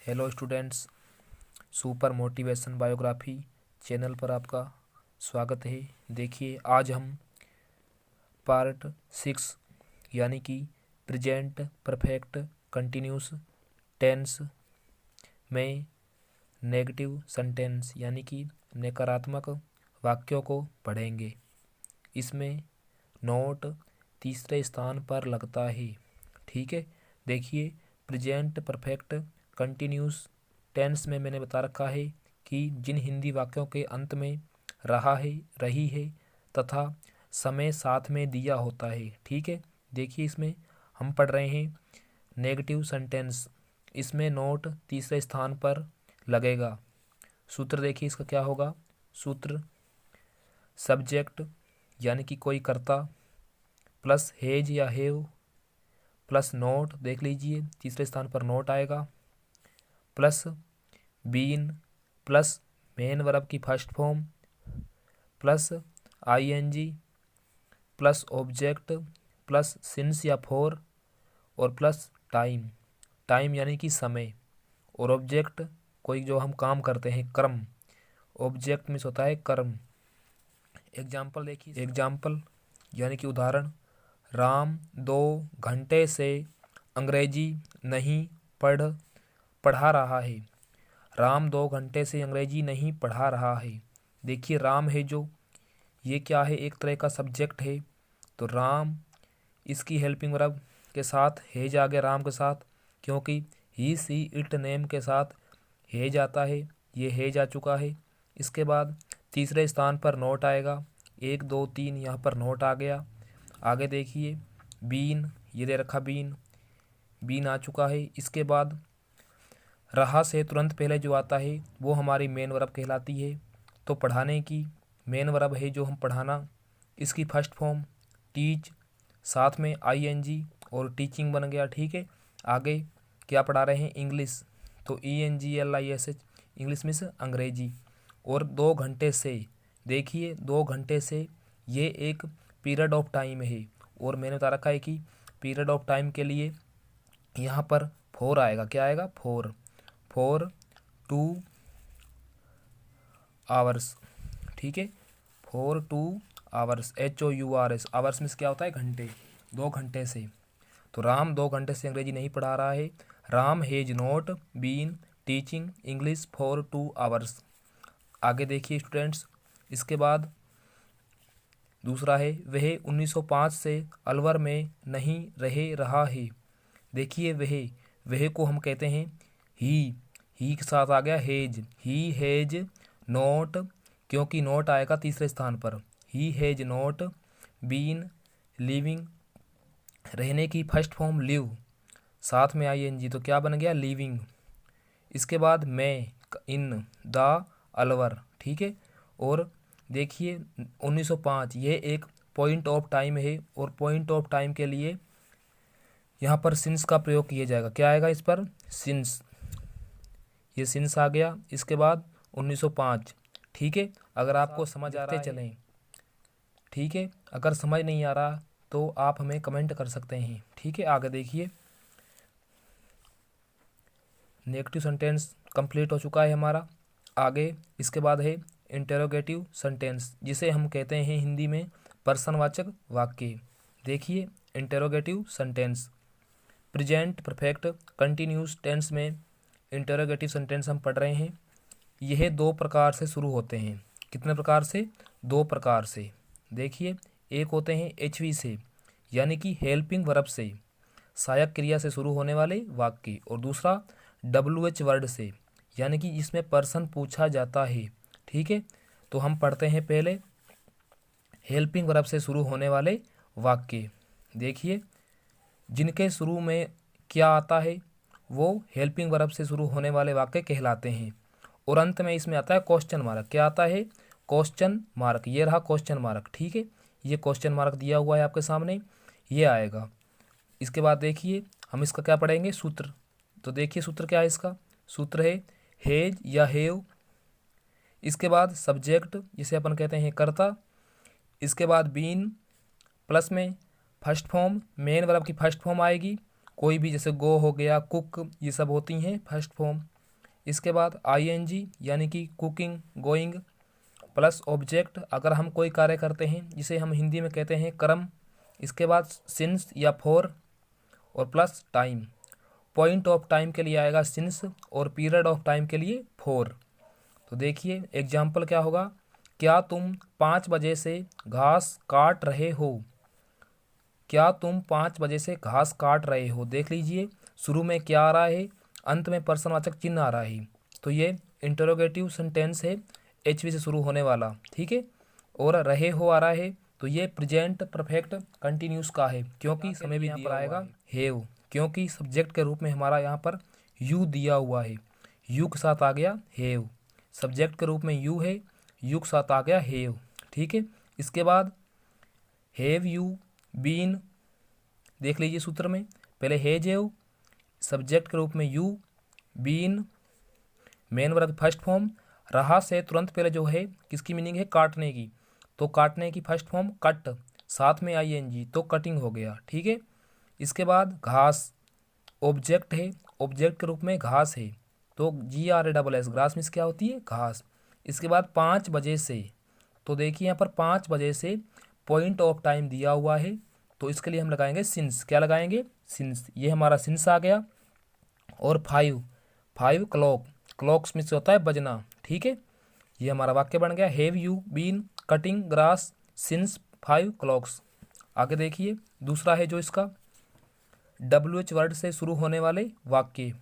Hello students, super motivation biography channel पर आपका स्वागत है। देखिए, आज हम पार्ट 6 यानी कि प्रेजेंट परफेक्ट कंटिन्यूस टेंस में नेगेटिव सेंटेंस यानी कि नकारात्मक वाक्यों को पढ़ेंगे। इसमें नोट तीसरे स्थान पर लगता है। ठीक है, देखिए, प्रेजेंट परफेक्ट कंटिन्यूस टेंस में मैंने बता रखा है कि जिन हिंदी वाक्यों के अंत में रहा है, रही है तथा समय साथ में दिया होता है। ठीक है, देखिए, इसमें हम पढ़ रहे हैं नेगेटिव सेंटेंस। इसमें नोट तीसरे स्थान पर लगेगा। सूत्र देखिए इसका क्या होगा। सूत्र सब्जेक्ट यानी कि कोई कर्ता प्लस हेज या हेव प्लस नोट, देख लीजिए तीसरे स्थान पर नोट आएगा, plus been plus main verb की first form plus ING plus object plus since या फॉर और प्लस टाइम। टाइम यानी कि समय और ऑब्जेक्ट कोई जो हम काम करते हैं, कर्म। ऑब्जेक्ट मीन्स होता है कर्म। एग्जाम्पल देखिए, एग्जाम्पल यानी कि उदाहरण, राम 2 घंटे से अंग्रेजी नहीं पढ़ा रहा है। राम 2 घंटे से अंग्रेजी नहीं पढ़ा रहा है। देखिए, राम है जो, ये क्या है, एक तरह का सब्जेक्ट है। तो राम, इसकी हेल्पिंग वर्ब के साथ हेज आ गया राम के साथ, क्योंकि ही सी इट नेम के साथ हेज आता है, ये हेज आ चुका है। इसके बाद तीसरे स्थान पर नोट आएगा, 1 2 3 यहाँ पर नोट आ गया। आगे देखिए, बीन, ये दे रखा बीन, बीन आ चुका है। इसके बाद रहा से तुरंत पहले जो आता है वो हमारी मेन वर्ब कहलाती है। तो पढ़ाने की मेन वर्ब है जो हम पढ़ाना, इसकी फर्स्ट फॉर्म टीच, साथ में आईएनजी और टीचिंग बन गया। ठीक है, आगे क्या पढ़ा रहे हैं, इंग्लिश, तो ENGLISH, इंग्लिश मीन्स अंग्रेजी। और 2 घंटे से, देखिए 2 घंटे से ये एक पीरियड ऑफ टाइम है और मैंने बता रखा है कि पीरियड ऑफ टाइम के लिए यहाँ पर 4 आएगा। क्या आएगा, 4 2 आवर्स। ठीक है, 4 2 आवर्स, HOURS, आवर्स मीन्स क्या होता है, घंटे। 2 घंटे से, तो राम 2 घंटे से अंग्रेजी नहीं पढ़ा रहा है। Ram has not been teaching English for 2 hours. आगे देखिए स्टूडेंट्स, इसके बाद दूसरा है, वह 1905 से अलवर में नहीं रहा है। देखिए, वह को हम कहते हैं ही के साथ आ गया हेज, ही हैज नॉट, क्योंकि नॉट आएगा तीसरे स्थान पर। He has not been living, रहने की फर्स्ट फॉर्म लिव, साथ में ING, तो क्या बन गया, लिविंग। इसके बाद मैं इन द अलवर। ठीक है, और देखिए 1905 ये एक पॉइंट ऑफ टाइम है और पॉइंट ऑफ टाइम के लिए यहाँ पर सिंस का प्रयोग किया जाएगा। क्या आएगा इस पर, सिंस, ये सिंस आ गया। इसके बाद 1905। ठीक है, अगर आपको समझ आ रहा है चलें, ठीक है, अगर समझ नहीं आ रहा तो आप हमें कमेंट कर सकते हैं। ठीक है, आगे देखिए, नेगेटिव सेंटेंस कंप्लीट हो चुका है हमारा। आगे इसके बाद है इंटेरोगेटिव सेंटेंस, जिसे हम कहते हैं हिंदी में प्रश्नवाचक वाक्य। देखिए, interrogative sentence present perfect continuous tense में इंटेरोगेटिव सेंटेंस हम पढ़ रहे हैं। यह 2 प्रकार से शुरू होते हैं। कितने प्रकार से, 2 प्रकार से। देखिए, एक होते हैं HV से, यानी कि हेल्पिंग वर्ब से, सहायक क्रिया से शुरू होने वाले वाक्य, और दूसरा WH वर्ड से, यानी कि इसमें पर्सन पूछा जाता है। ठीक है, तो हम पढ़ते हैं पहले हेल्पिंग वर्ब से शुरू होने वाले वाक्य। देखिए, जिनके शुरू में क्या आता है वो हेल्पिंग वर्ब से शुरू होने वाले वाक्य कहलाते हैं, और अंत में इसमें आता है क्वेश्चन मार्क। क्या आता है, क्वेश्चन मार्क। ये रहा क्वेश्चन मार्क। ठीक है, ये क्वेश्चन मार्क दिया हुआ है आपके सामने, ये आएगा। इसके बाद देखिए, हम इसका क्या पढ़ेंगे, सूत्र। तो देखिए सूत्र क्या है इसका, सूत्र है हैज या हैव, इसके बाद सब्जेक्ट जिसे अपन कहते हैं कर्ता, इसके बाद बीन प्लस में फर्स्ट फॉर्म, मेन वर्ब की फर्स्ट फॉर्म आएगी, कोई भी, जैसे गो हो गया, कुक, ये सब होती हैं फर्स्ट फॉर्म। इसके बाद ing यानी कि कुकिंग, गोइंग प्लस ऑब्जेक्ट अगर हम कोई कार्य करते हैं जिसे हम हिंदी में कहते हैं कर्म। इसके बाद सिंस या फॉर और plus time. Point of time के लिए आएगा सिंस और पीरियड ऑफ टाइम के लिए फॉर। तो देखिए एग्जाम्पल क्या होगा, क्या तुम 5 बजे से घास काट रहे हो। क्या तुम 5 बजे से घास काट रहे हो। देख लीजिए शुरू में क्या आ रहा है, अंत में प्रश्नवाचक चिन्ह आ रहा है। तो ये इंटरोगेटिव सेंटेंस है, एचवी से शुरू होने वाला, ठीक है। और रहे हो आ रहा है तो ये प्रेजेंट परफेक्ट कंटिन्यूस का है, क्योंकि समय भी यहाँ पर आएगा हैव, क्योंकि सब्जेक्ट के रूप में हमारा यहाँ पर यू दिया हुआ है। यू के साथ आ गया हैव, सब्जेक्ट के रूप में यू है, यू के साथ आ गया हैव, ठीक है। इसके बाद हैव यू बीन, देख लीजिए सूत्र में पहले हैज हैव, सब्जेक्ट के रूप में you, been main verb first form. रहा से तुरंत पहले जो है किसकी मीनिंग है, काटने की, तो काटने की फर्स्ट फॉर्म कट, साथ में ing तो कटिंग हो गया, ठीक है। इसके बाद घास ऑब्जेक्ट है, ऑब्जेक्ट के रूप में घास है तो GRASS, ग्रास मीन्स क्या होती है, घास। इसके बाद 5 बजे से, तो देखिए यहाँ पर 5 बजे से पॉइंट ऑफ टाइम दिया हुआ है तो इसके लिए हम लगाएंगे सिंस। क्या लगाएंगे, सिंस, ये हमारा सिंस आ गया। और 5 क्लॉक, क्लॉक्स मीन्स होता है बजना, ठीक है। ये हमारा वाक्य बन गया, have you been cutting grass since 5 clocks. आगे देखिए दूसरा है जो इसका WH वर्ड से शुरू होने वाले वाक्य,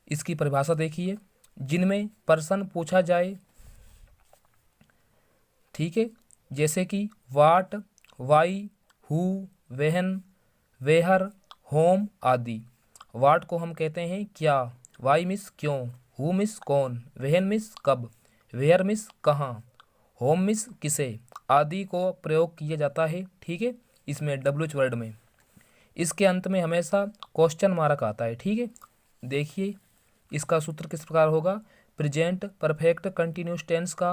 इसकी परिभाषा देखिए, जिनमें पर्सन पूछा जाए, ठीक है, जैसे कि what, why, who, when, where, whom आदि। वाट को हम कहते हैं क्या, वाई मिस क्यों, हु मिस कौन, वेहन मिस कब, वेयर मिस कहाँ, होम मिस किसे, आदि को प्रयोग किया जाता है, ठीक है, इसमें WH वर्ड में। इसके अंत में हमेशा क्वेश्चन मार्क आता है, ठीक है। देखिए इसका सूत्र किस प्रकार होगा, प्रेजेंट परफेक्ट कंटिन्यूस टेंस का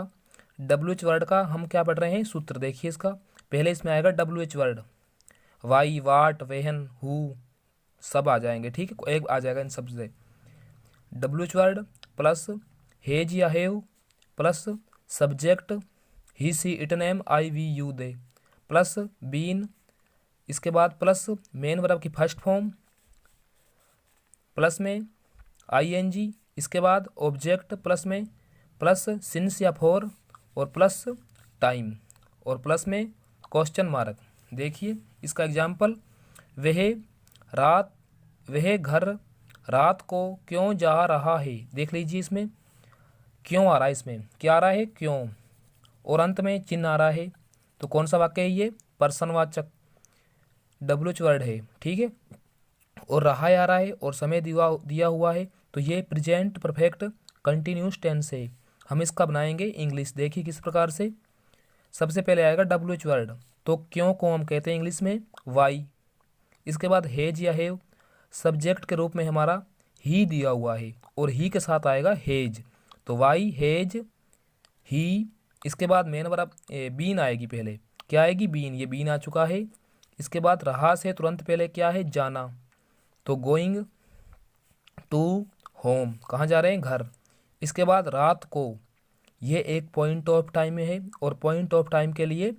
WH वर्ड का हम क्या पढ़ रहे हैं, सूत्र देखिए इसका। पहले इसमें आएगा WH word, why, what, when, who सब आ जाएंगे, ठीक है, एक आ जाएगा इन सब से। WH वर्ड प्लस हेज या have plus subject he, she, it, name, I, we, you, they plus been. इसके बाद प्लस मेन वर्ब की फर्स्ट फॉर्म प्लस में ing। इसके बाद ऑब्जेक्ट प्लस में प्लस सिंस या फॉर और प्लस टाइम और प्लस में क्वेश्चन मार्क। देखिए इसका एग्जाम्पल, वह घर रात को क्यों जा रहा है। देख लीजिए इसमें क्यों आ रहा है, इसमें क्या आ रहा है, क्यों, और अंत में चिन्ह आ रहा है। तो कौन सा वाक्य है ये, पर्सनवाचक WH वर्ड है, ठीक है। और रहा आ रहा है और समय दिया हुआ है तो ये प्रेजेंट परफेक्ट कंटिन्यूस टेंस है। हम इसका बनाएंगे इंग्लिश, देखिए किस प्रकार से। सबसे पहले आएगा WH वर्ड, तो क्यों को हम कहते हैं इंग्लिश में वाई। इसके बाद हेज या हैव, सब्जेक्ट के रूप में हमारा ही दिया हुआ है और ही के साथ आएगा हेज, तो वाई, हेज, ही। इसके बाद मेन वर्ब बीन आएगी, पहले क्या आएगी, बीन, ये बीन आ चुका है। इसके बाद रहा से तुरंत पहले क्या है, जाना, तो गोइंग टू होम, कहाँ जा रहे हैं, घर। इसके बाद रात को, ये एक पॉइंट ऑफ टाइम में है और पॉइंट ऑफ टाइम के लिए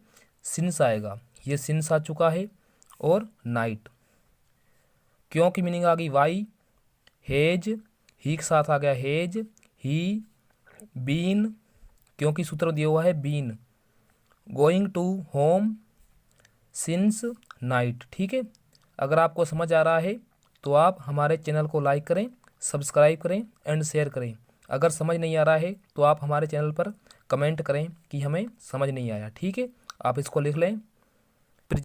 सिंस आएगा, ये सिंस आ चुका है। और नाइट, क्यों की मीनिंग आ गई वाई, हेज, ही के साथ आ गया हेज, ही, बीन, क्योंकि सूत्र दिया हुआ है been, going to home since night, ठीक है। अगर आपको समझ आ रहा है तो आप हमारे चैनल को लाइक करें, सब्सक्राइब करें एंड शेयर करें। अगर समझ नहीं आ रहा है तो आप हमारे चैनल पर कमेंट करें कि हमें समझ नहीं आया, ठीक है। आप इसको लिख लें।